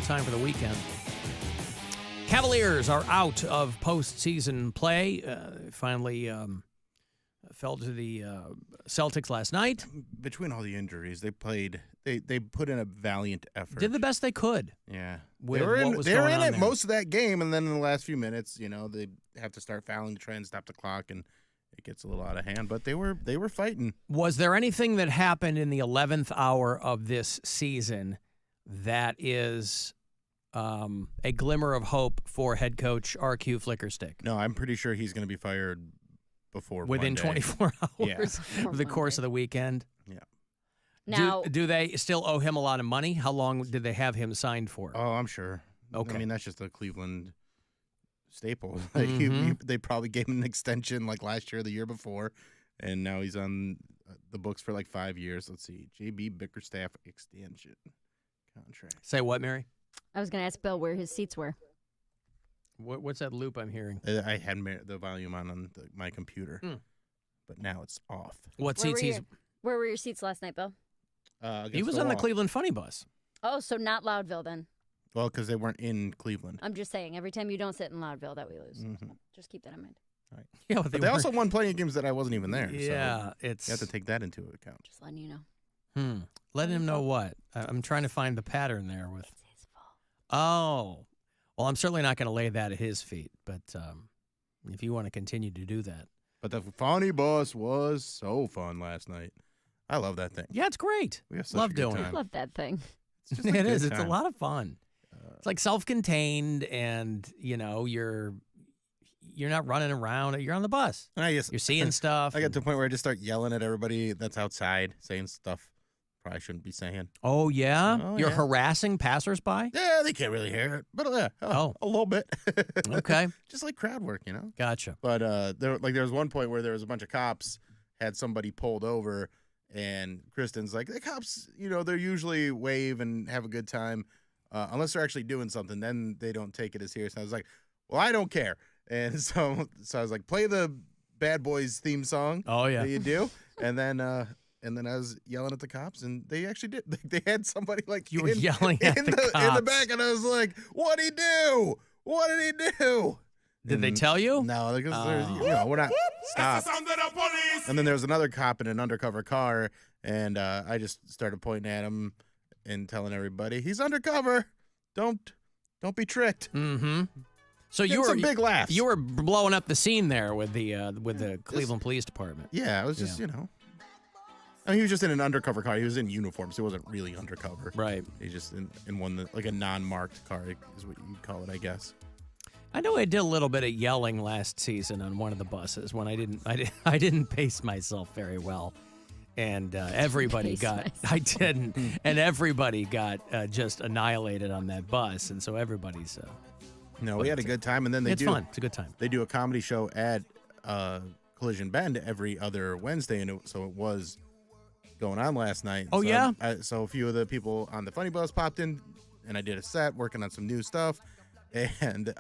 time for the weekend. Cavaliers are out of postseason play. Finally fell to the Celtics last night. Between all the injuries, they played. They put in a valiant effort. Did the best they could. Yeah, With they were in, what was they were going in on it there. most of that game, and then in the last few minutes, they have to start fouling to try and stop the clock, and it gets a little out of hand. But they were fighting. Was there anything that happened in the 11th hour of this season that is a glimmer of hope for head coach RQ Flickerstick? No, I'm pretty sure he's going to be fired before Within Monday. 24 Yeah. hours of the course of the weekend? Yeah. Now, Do they still owe him a lot of money? How long did they have him signed for? Oh, I'm sure. Okay. I mean, that's just a Cleveland staple. They probably gave him an extension like last year or the year before, and now he's on the books for like 5 years. Let's see. JB Bickerstaff extension contract. Say what, Mary? I was going to ask Bill where his seats were. What's that loop I'm hearing? I had the volume on my computer, but now it's off. What seats he's... Where were your seats last night, Bill? He was on the Cleveland Funny Bus. Oh, so not Loudville then. Well, because they weren't in Cleveland. I'm just saying, every time you don't sit in Loudville, that we lose. Mm-hmm. Just keep that in mind. Right. Yeah, But they also won plenty of games that I wasn't even there. Yeah, so it's... you have to take that into account. Just letting you know. Letting him know what? I'm trying to find the pattern there with... It's his fault. Oh. Well, I'm certainly not going to lay that at his feet, but if you want to continue to do that. But the Funny Bus was so fun last night. I love that thing. Yeah, it's great. We have such Love a good doing time. I love that thing. It's just a It good is. It's a time. lot of fun. It's like self-contained, and you're not running around. You're on the bus. You're seeing stuff. I got to the point where I just start yelling at everybody that's outside, saying stuff probably shouldn't be saying. Oh yeah, Oh, you're yeah. harassing passersby. Yeah, they can't really hear it, but a little bit. Okay, just like crowd work, gotcha. But there was one point where there was a bunch of cops had somebody pulled over, and Kristen's like, the cops, they're usually wave and have a good time, unless they're actually doing something. Then they don't take it as serious. And I was like, well, I don't care. And so I was like, play the Bad Boys theme song. Oh yeah, that you do, and then I was yelling at the cops, and they actually did. They had somebody like you were yelling at the cops in the back, and I was like, "What'd he do? What did he do?" Did they tell you? No, because we're not. Stop. And then there was another cop in an undercover car, and I just started pointing at him and telling everybody, "He's undercover. Don't be tricked." Mm-hmm. So you were some big laughs. You were blowing up the scene there with the Cleveland Police Department. Yeah, it was just I mean, he was just in an undercover car. He was in uniform, so he wasn't really undercover. Right. He's just in one like a non-marked car is what you'd call it, I guess. I know I did a little bit of yelling last season on one of the buses when I didn't pace myself very well, and everybody got I didn't, and everybody got just annihilated on that bus, and so everybody's. No, we had a good time, and then it's fun. It's a good time. They do a comedy show at Collision Bend every other Wednesday, and so it was going on last night. Oh, so yeah? So a few of the people on the Funny Bus popped in, and I did a set working on some new stuff. And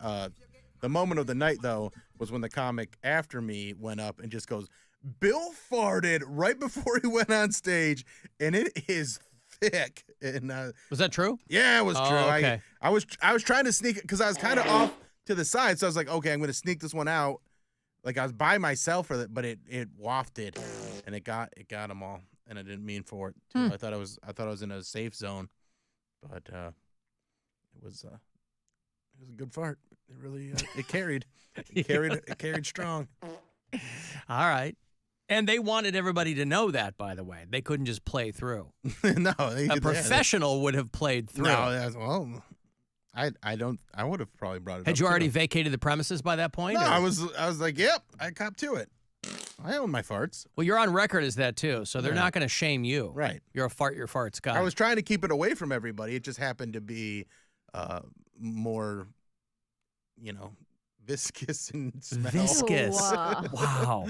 the moment of the night, though, was when the comic after me went up and just goes, Bill farted right before he went on stage, and it is thick. And was that true? Yeah, it was true. Okay. I was trying to sneak it because I was kind of off to the side, so I was like, okay, I'm going to sneak this one out. Like I was by myself for it, but it wafted, and it got them all. And I didn't mean for it to. I thought I was in a safe zone, but it was a good fart. It really it carried. It carried strong. All right. And they wanted everybody to know that, by the way. They couldn't just play through. No, a professional would have played through. No, I would have probably brought it. Had you already vacated the premises by that point? No, I was like, yep, I copped to it. I own my farts. Well, you're on record as that too, so they're not going to shame you. Right. You're a fart your farts guy. I was trying to keep it away from everybody. It just happened to be more, viscous and smell. Viscous. Wow.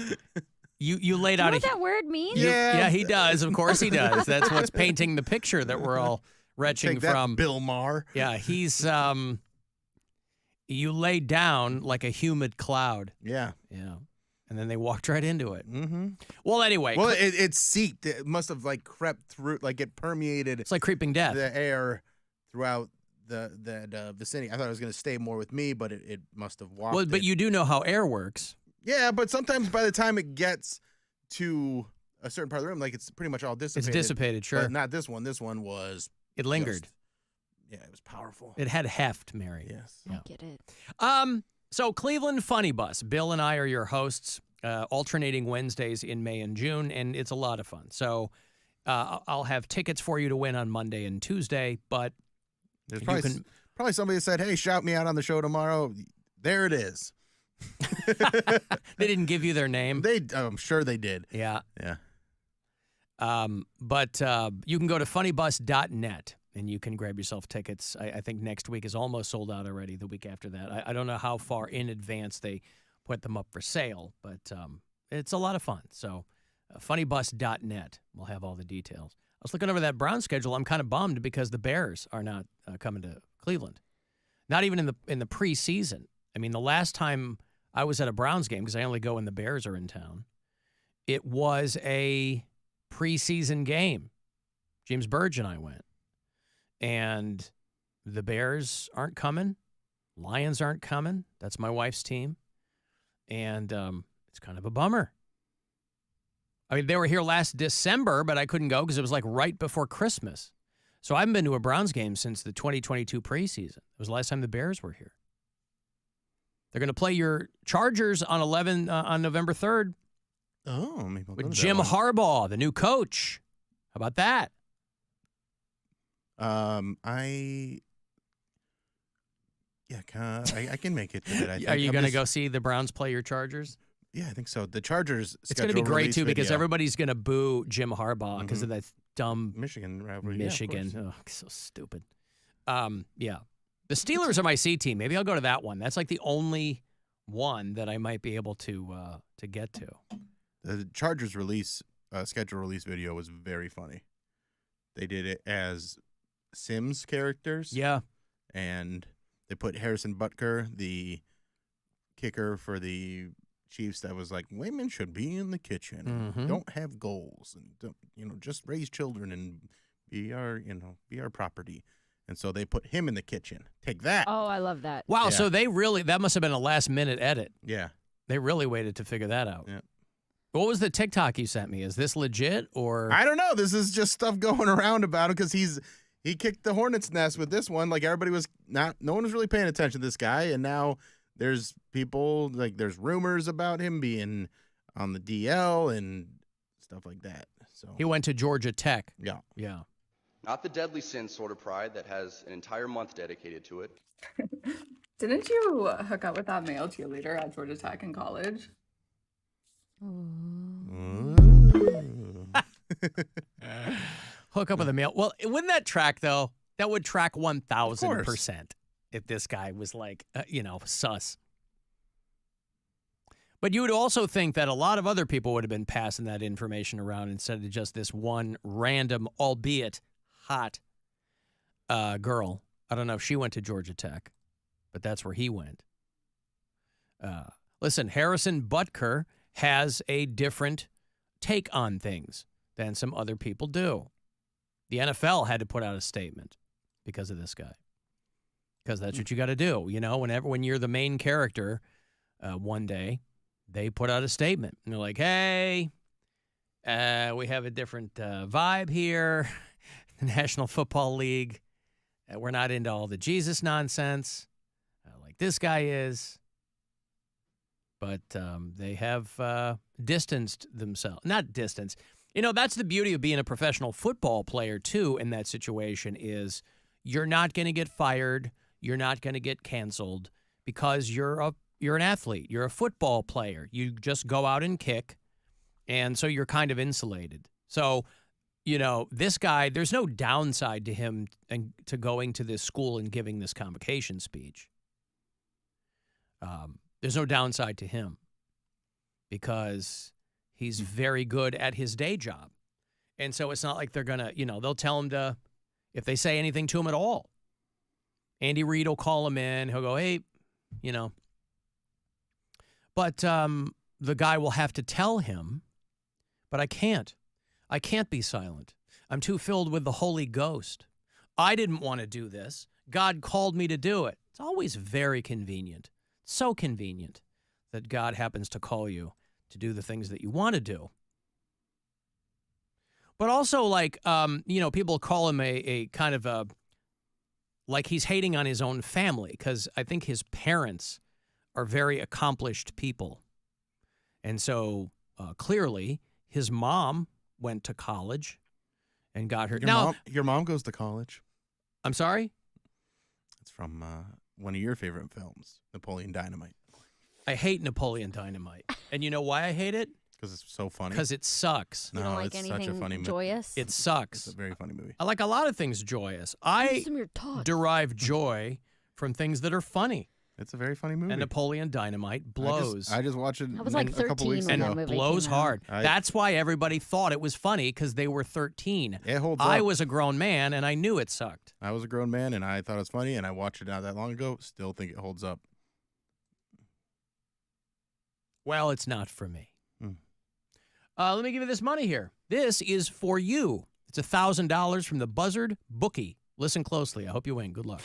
You laid out what that word means? Yeah, he does. Of course he does. That's what's painting the picture that we're all retching Take that, from. Bill Maher. Yeah, he's you laid down like a humid cloud. Yeah. Yeah. And then they walked right into it. Mm-hmm. Well, anyway. Well, it seeped. It must have crept through, it permeated. It's like creeping death. The air throughout that vicinity. I thought it was going to stay more with me, but it must have walked. Well, but you do know how air works. Yeah, but sometimes by the time it gets to a certain part of the room, like it's pretty much all dissipated. It's dissipated, sure. But not this one. This one was. It lingered. Yeah, it was powerful. It had heft, Mary. Yes. I get it. So Cleveland Funny Bus. Bill and I are your hosts, alternating Wednesdays in May and June, and it's a lot of fun. So I'll have tickets for you to win on Monday and Tuesday, but there's probably somebody that said, "Hey, shout me out on the show tomorrow." There it is. They didn't give you their name. I'm sure they did. Yeah. Yeah. But you can go to funnybus.net and you can grab yourself tickets. I think next week is almost sold out already. The week after that, I don't know how far in advance they put them up for sale, but it's a lot of fun. So funnybus.net will have all the details. I was looking over that Brown schedule. I'm kind of bummed because the Bears are not coming to Cleveland. Not even in the preseason. I mean, the last time I was at a Browns game, because I only go when the Bears are in town, it was a preseason game. James Burge and I went. And the Bears aren't coming. Lions aren't coming. That's my wife's team. And it's kind of a bummer. I mean, they were here last December, but I couldn't go because it was like right before Christmas. So I haven't been to a Browns game since the 2022 preseason. It was the last time the Bears were here. They're going to play your Chargers on November 3rd. Oh, maybe I'll go with to Jim that one. Harbaugh, the new coach. How about that? I can make it to it. I think. Are you going to go see the Browns play your Chargers? Yeah, I think so. The Chargers. It's going to be great too because video. everybody's going to boo Jim Harbaugh because of that dumb Michigan rivalry. Michigan. Yeah, oh, so stupid. Yeah, the Steelers are my C team. Maybe I'll go to that one. That's like the only one that I might be able to get to. The Chargers schedule release video was very funny. They did it as Sims characters. Yeah. And they put Harrison Butker, the kicker for the Chiefs, that was like, women should be in the kitchen and don't have goals and don't, just raise children and be our property. And so they put him in the kitchen. Take that. Oh, I love that. Wow. Yeah. So that must have been a last minute edit. Yeah. They really waited to figure that out. Yeah. What was the TikTok you sent me? Is this legit or? I don't know. This is just stuff going around about him because he kicked the hornet's nest with this one. Like everybody was no one was really paying attention to this guy, and now there's people there's rumors about him being on the DL and stuff like that. So He went to Georgia Tech. yeah. Yeah. Not the deadly sin sort of pride that has an entire month dedicated to it. Didn't you hook up with that male cheerleader at Georgia Tech in college? Hook up with a male. Well, wouldn't that track though? That would track 1,000% if this guy was like, sus. But you would also think that a lot of other people would have been passing that information around instead of just this one random, albeit hot girl. I don't know if she went to Georgia Tech, but that's where he went. Listen, Harrison Butker has a different take on things than some other people do. The NFL had to put out a statement because of this guy. Because that's what you got to do. When you're the main character, one day, they put out a statement. And they're like, hey, we have a different vibe here. The National Football League. We're not into all the Jesus nonsense like this guy is. But they have distanced themselves. Not distanced. That's the beauty of being a professional football player, too, in that situation is you're not going to get fired. You're not going to get canceled because you're an athlete. You're a football player. You just go out and kick, and so you're kind of insulated. So, this guy, there's no downside to him and to going to this school and giving this convocation speech. There's no downside to him because he's very good at his day job. And so it's not like they're going to, they'll tell him to, if they say anything to him at all. Andy Reid will call him in. He'll go, hey, But the guy will have to tell him, but I can't. I can't be silent. I'm too filled with the Holy Ghost. I didn't want to do this. God called me to do it. It's always very convenient. So convenient that God happens to call you to do the things that you want to do. But also, like, people call him a kind of a, like he's hating on his own family, because I think his parents are very accomplished people. And so clearly his mom went to college and got her. Your mom goes to college. I'm sorry? It's from one of your favorite films, Napoleon Dynamite. I hate Napoleon Dynamite. And you know why I hate it? Because it's so funny. Because it sucks. You don't like it's anything such a funny movie. joyous? It sucks. It's a very funny movie. I like a lot of things joyous. I Some of your thoughts. derive joy from things that are funny. It's a very funny movie. And Napoleon Dynamite blows. I just watched it I was like a couple 13 weeks when ago. that movie blows came out. hard. That's why everybody thought it was funny, because they were 13. It holds I up. was a grown man, and I knew it sucked. I was a grown man, and I thought it was funny, and I watched it not that long ago. Still think it holds up. Well, it's not for me. Hmm. Let me give you this money here. This is for you. It's $1,000 from the Buzzard Bookie. Listen closely. I hope you win. Good luck.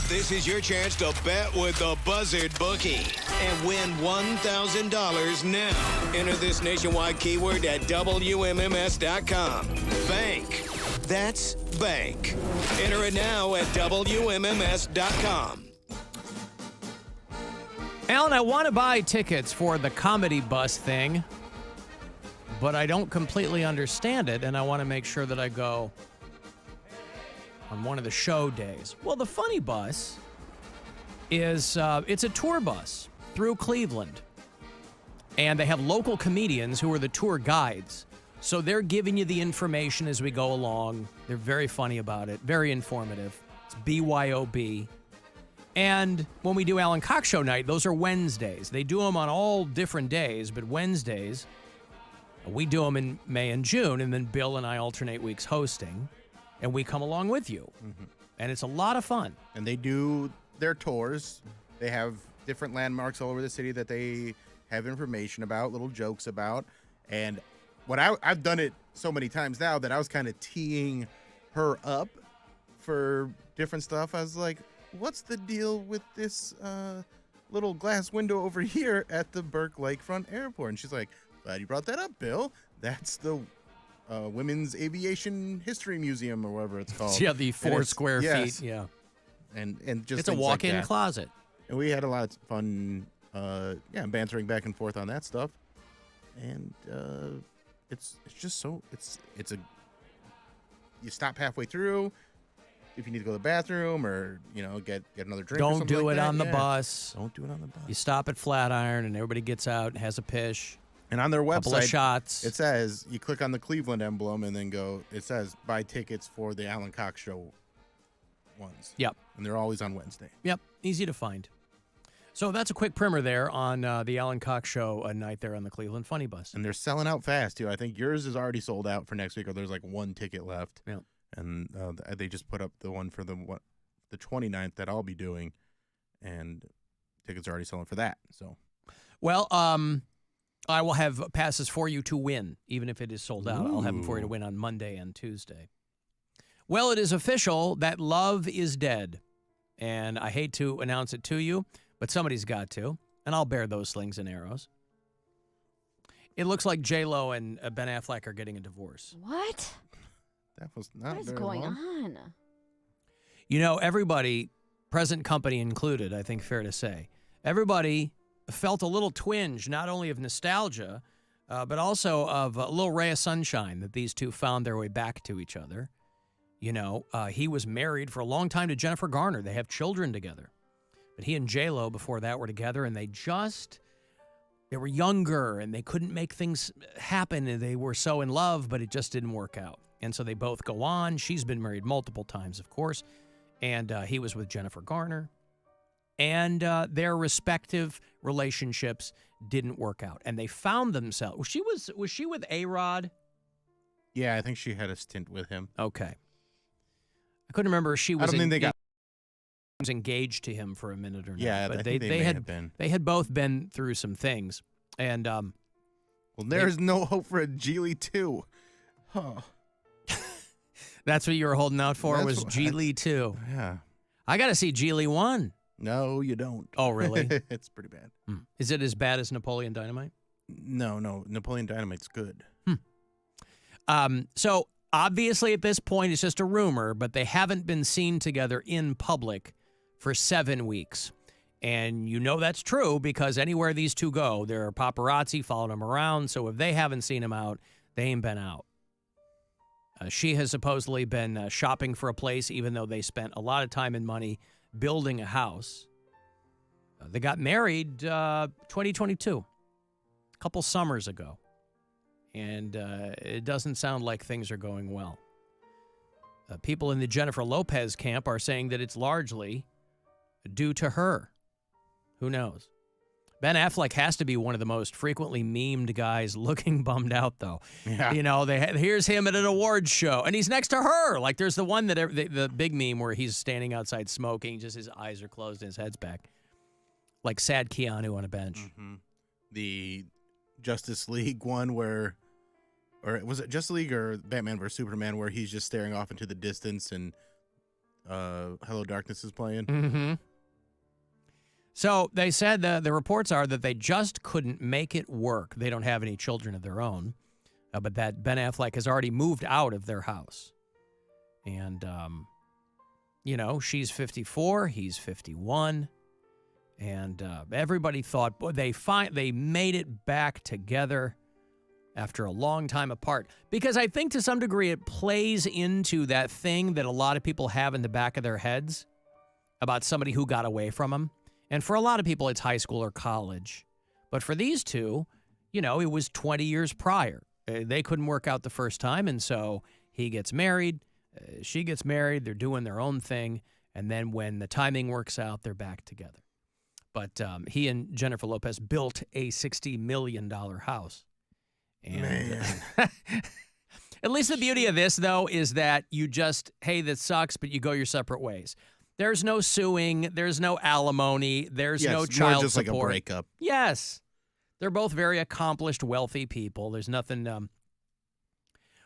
This is your chance to bet with the Buzzard Bookie and win $1,000 now. Enter this nationwide keyword at WMMS.com. Bank. That's bank. Enter it now at WMMS.com. Alan, I want to buy tickets for the comedy bus thing, but I don't completely understand it, and I want to make sure that I go on one of the show days. Well, the funny bus is it's a tour bus through Cleveland, and they have local comedians who are the tour guides. So they're giving you the information as we go along. They're very funny about it, very informative. It's BYOB. And when we do Alan Cox Show night, those are Wednesdays. They do them on all different days, but Wednesdays, we do them in May and June, and then Bill and I alternate weeks hosting, and we come along with you. Mm-hmm. And it's a lot of fun. And they do their tours. They have different landmarks all over the city that they have information about, little jokes about. And what I've done it so many times now that I was kind of teeing her up for different stuff. I was like, what's the deal with this little glass window over here at the Burke Lakefront Airport? And she's like, glad you brought that up, Bill. That's the Women's Aviation History Museum, or whatever it's called. Yeah, the 4 square yes. feet. Yeah. And just it's a things walk-in like that. closet. And we had a lot of fun, bantering back and forth on that stuff. And it's just so you stop halfway through if you need to go to the bathroom, or get another drink. or Don't something do like it that. on the bus. Don't do it on the bus. You stop at Flatiron, and everybody gets out and has a pish. And on their Couple of website, shots. it says you click on the Cleveland emblem and then it says buy tickets for the Alan Cox Show ones. Yep. And they're always on Wednesday. Yep. Easy to find. So that's a quick primer there on the Alan Cox Show night there on the Cleveland Funny Bus. And they're selling out fast, too. I think yours is already sold out for next week, or there's like one ticket left. Yeah. And they just put up the one for the 29th that I'll be doing, and tickets are already selling for that. So, well, I will have passes for you to win, even if it is sold out. I'll have them for you to win on Monday and Tuesday. Well, it is official that love is dead, and I hate to announce it to you, but somebody's got to, and I'll bear those slings and arrows. It looks like J-Lo and Ben Affleck are getting a divorce. What? that was not What is very going long. on? Everybody, present company included, I think fair to say, everybody felt a little twinge, not only of nostalgia, but also of a little ray of sunshine that these two found their way back to each other. He was married for a long time to Jennifer Garner. They have children together. But he and J-Lo before that were together, and they were younger, and they couldn't make things happen, and they were so in love, but it just didn't work out. And so they both go on. She's been married multiple times, of course, and he was with Jennifer Garner. And their respective relationships didn't work out, and they found themselves. Was she with A-Rod? Yeah, I think she had a stint with him. Okay, I couldn't remember if she was. I don't think they got was engaged to him for a minute or not. Yeah, but I think they may have been. They had both been through some things, and well, there's no hope for a Geely too. Huh. That's what you were holding out for, That's was what Geely too. Yeah. I got to see Geely 1. No, you don't. Oh, really? It's pretty bad. Is it as bad as Napoleon Dynamite? No. Napoleon Dynamite's good. So obviously at this point it's just a rumor, but they haven't been seen together in public for 7 weeks. And you know that's true because anywhere these two go, there are paparazzi following them around. So if they haven't seen him out, they ain't been out. She has supposedly been shopping for a place, even though they spent a lot of time and money building a house. They got married 2022, a couple summers ago. And it doesn't sound like things are going well. People in the Jennifer Lopez camp are saying that it's largely due to her. Who knows? Ben Affleck has to be one of the most frequently memed guys looking bummed out, though. Yeah. You know, here's him at an awards show, and he's next to her. Like, there's the one that the big meme where he's standing outside smoking, just his eyes are closed and his head's back. Like sad Keanu on a bench. Mm-hmm. The Justice League one or was it Justice League or Batman vs. Superman where he's just staring off into the distance and Hello Darkness is playing? Mm-hmm. So they said the reports are that they just couldn't make it work. They don't have any children of their own, but that Ben Affleck has already moved out of their house. And, you know, she's 54, he's 51. And everybody thought, boy, they made it back together after a long time apart. Because I think to some degree it plays into that thing that a lot of people have in the back of their heads about somebody who got away from them. And for a lot of people, it's high school or college. But for these two, you know, it was 20 years prior. They couldn't work out the first time, and so he gets married, she gets married, they're doing their own thing, and then when the timing works out, they're back together. But he and Jennifer Lopez built a $60 million house. And at least the beauty of this, though, is that you just, hey, that sucks, but you go your separate ways. There's no suing. There's no alimony. There's no it's child more just support. like a breakup. Yes. They're both very accomplished, wealthy people. There's nothing.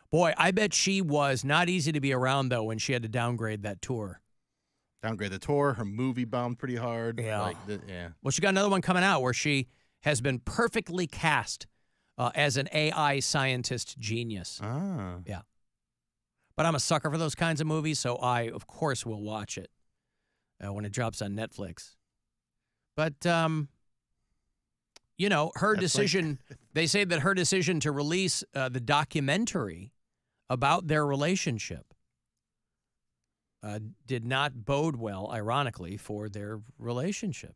Boy, I bet she was not easy to be around, though, when she had to downgrade that tour. Downgrade the tour. Her movie bombed pretty hard. Yeah. Yeah. Well, she got another one coming out where she has been perfectly cast as an AI scientist genius. Ah. Yeah. But I'm a sucker for those kinds of movies, so I, of course, will watch it. When it drops on Netflix. But, you know, her decision, they say that her decision to release the documentary about their relationship did not bode well, ironically, for their relationship.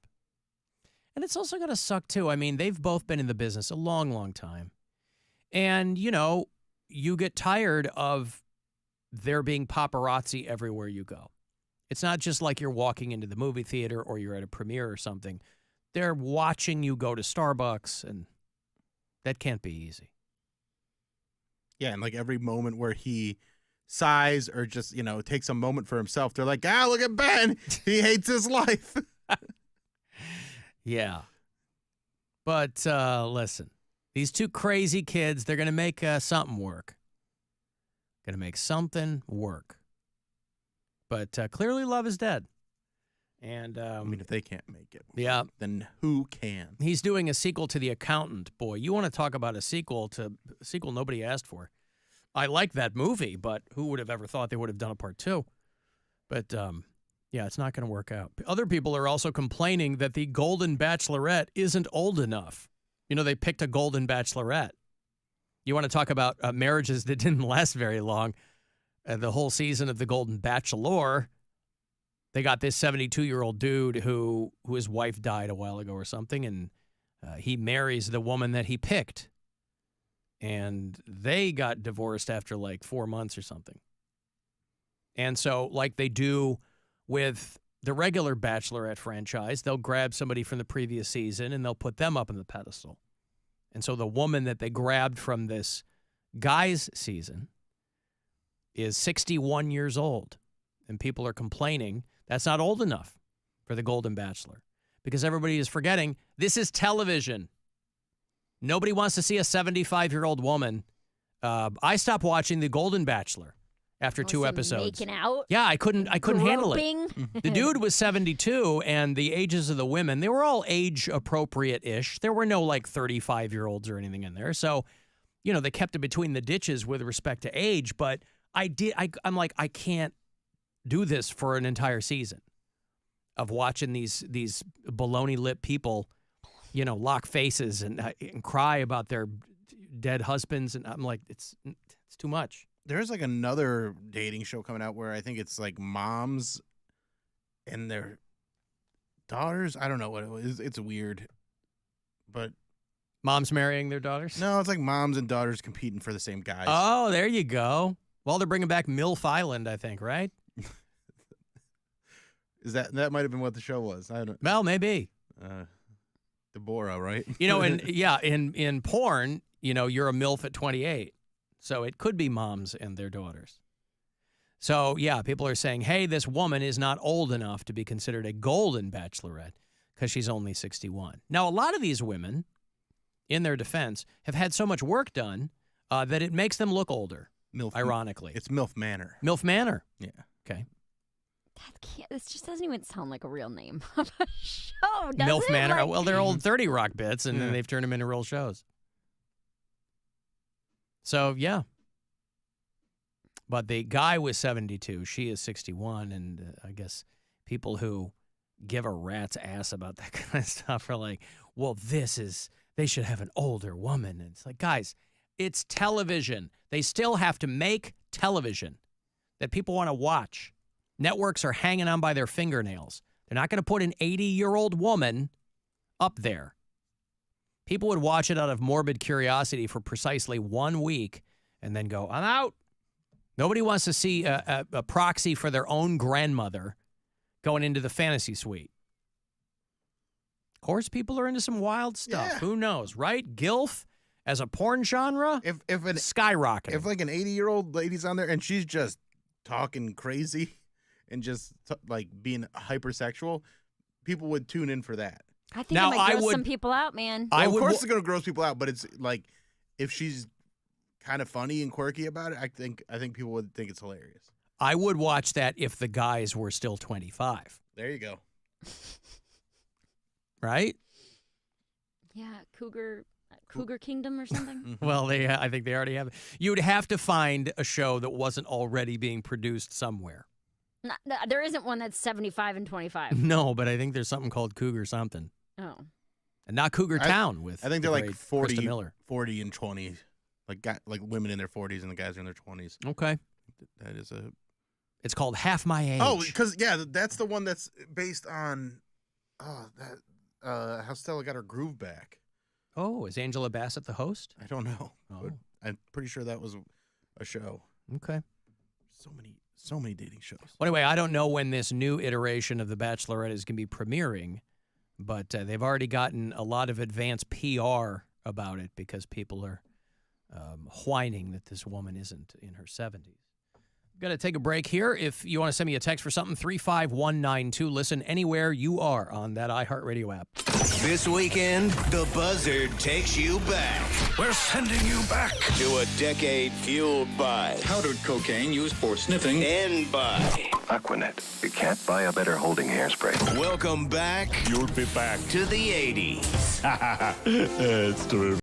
And it's also going to suck, too. I mean, they've both been in the business a long, long time. And, you know, you get tired of there being paparazzi everywhere you go. It's not just like you're walking into the movie theater or you're at a premiere or something. They're watching you go to Starbucks, and that can't be easy. Yeah, and like every moment where he sighs or just, you know, takes a moment for himself, they're like, look at Ben. He hates his life. Yeah. But listen, these two crazy kids, they're going to make something work. Going to make something work. But clearly love is dead. And I mean, if they can't make it, yeah, then who can? He's doing a sequel to The Accountant. Boy, you want to talk about a sequel nobody asked for. I like that movie, but who would have ever thought they would have done a part 2? But yeah, it's not going to work out. Other people are also complaining that the Golden Bachelorette isn't old enough. You know, they picked a Golden Bachelorette. You want to talk about marriages that didn't last very long. The whole season of The Golden Bachelor, they got this 72-year-old dude who his wife died a while ago or something, and he marries the woman that he picked. And they got divorced after like 4 months or something. And so, like they do with the regular Bachelorette franchise, they'll grab somebody from the previous season and they'll put them up on the pedestal. And so the woman that they grabbed from this guy's season is 61 years old. And people are complaining that's not old enough for the Golden Bachelor. Because everybody is forgetting this is television. Nobody wants to see a 75-year-old woman. I stopped watching The Golden Bachelor after 2 episodes. Making out? Yeah, I couldn't handle it. Groping? The dude was 72, and the ages of the women, they were all age appropriate-ish. There were no like 35-year-olds or anything in there. So, they kept it between the ditches with respect to age, but I'm like, I can't do this for an entire season of watching these baloney lip people, lock faces and cry about their dead husbands, and I'm like, it's too much. There's like another dating show coming out where I think it's like moms and their daughters. I don't know what it was. It's weird, but moms marrying their daughters? No, it's like moms and daughters competing for the same guys. Oh, there you go. Well, they're bringing back MILF Island, I think, right? Is that might have been what the show was? I don't. Well, maybe. Deborah, right? In porn, you're a MILF at 28. So it could be moms and their daughters. So, yeah, people are saying, hey, this woman is not old enough to be considered a golden bachelorette because she's only 61. Now, a lot of these women, in their defense, have had so much work done that it makes them look older, ironically. It's MILF Manor. MILF Manor. Yeah. Okay. This just doesn't even sound like a real name of a show, does MILF it? Manor. Like, Well, they're old 30 Rock bits, and then they've turned them into real shows. So, yeah. But the guy was 72. She is 61. And I guess people who give a rat's ass about that kind of stuff are like, well, they should have an older woman. And it's like, guys, it's television. They still have to make television that people want to watch. Networks are hanging on by their fingernails. They're not going to put an 80-year-old woman up there. People would watch it out of morbid curiosity for precisely 1 week and then go, I'm out. Nobody wants to see a proxy for their own grandmother going into the fantasy suite. Of course, people are into some wild stuff. Yeah. Who knows, right? GILF as a porn genre, skyrocketing. If like an 80-year-old lady's on there and she's just talking crazy and just like being hypersexual, people would tune in for that. I think it might gross some people out, man. Well, of course it's going to gross people out, but it's like if she's kind of funny and quirky about it, I think people would think it's hilarious. I would watch that if the guys were still 25. There you go. Right? Yeah, Cougar Kingdom or something. Well, I think they already have it. You'd have to find a show that wasn't already being produced somewhere. No, there isn't one that's 75 and 25. No, but I think there's something called Cougar something. Oh. And not Cougar Town with I think they're like 40 and 20. Like women in their 40s and the guys are in their 20s. Okay. That is It's called Half My Age. Oh, because that's the one that's based on how Stella got her groove back. Oh, is Angela Bassett the host? I don't know. Oh. But I'm pretty sure that was a show. Okay. So many dating shows. Well, anyway, I don't know when this new iteration of The Bachelorette is going to be premiering, but they've already gotten a lot of advanced PR about it because people are whining that this woman isn't in her 70s. Got to take a break here. If you want to send me a text for something, 35192. Listen anywhere you are on that iHeartRadio app. This weekend, the Buzzard takes you back. We're sending you back to a decade fueled by powdered cocaine used for sniffing and by Aquanet. You can't buy a better holding hairspray. Welcome back. You'll be back to the 80s. It's true.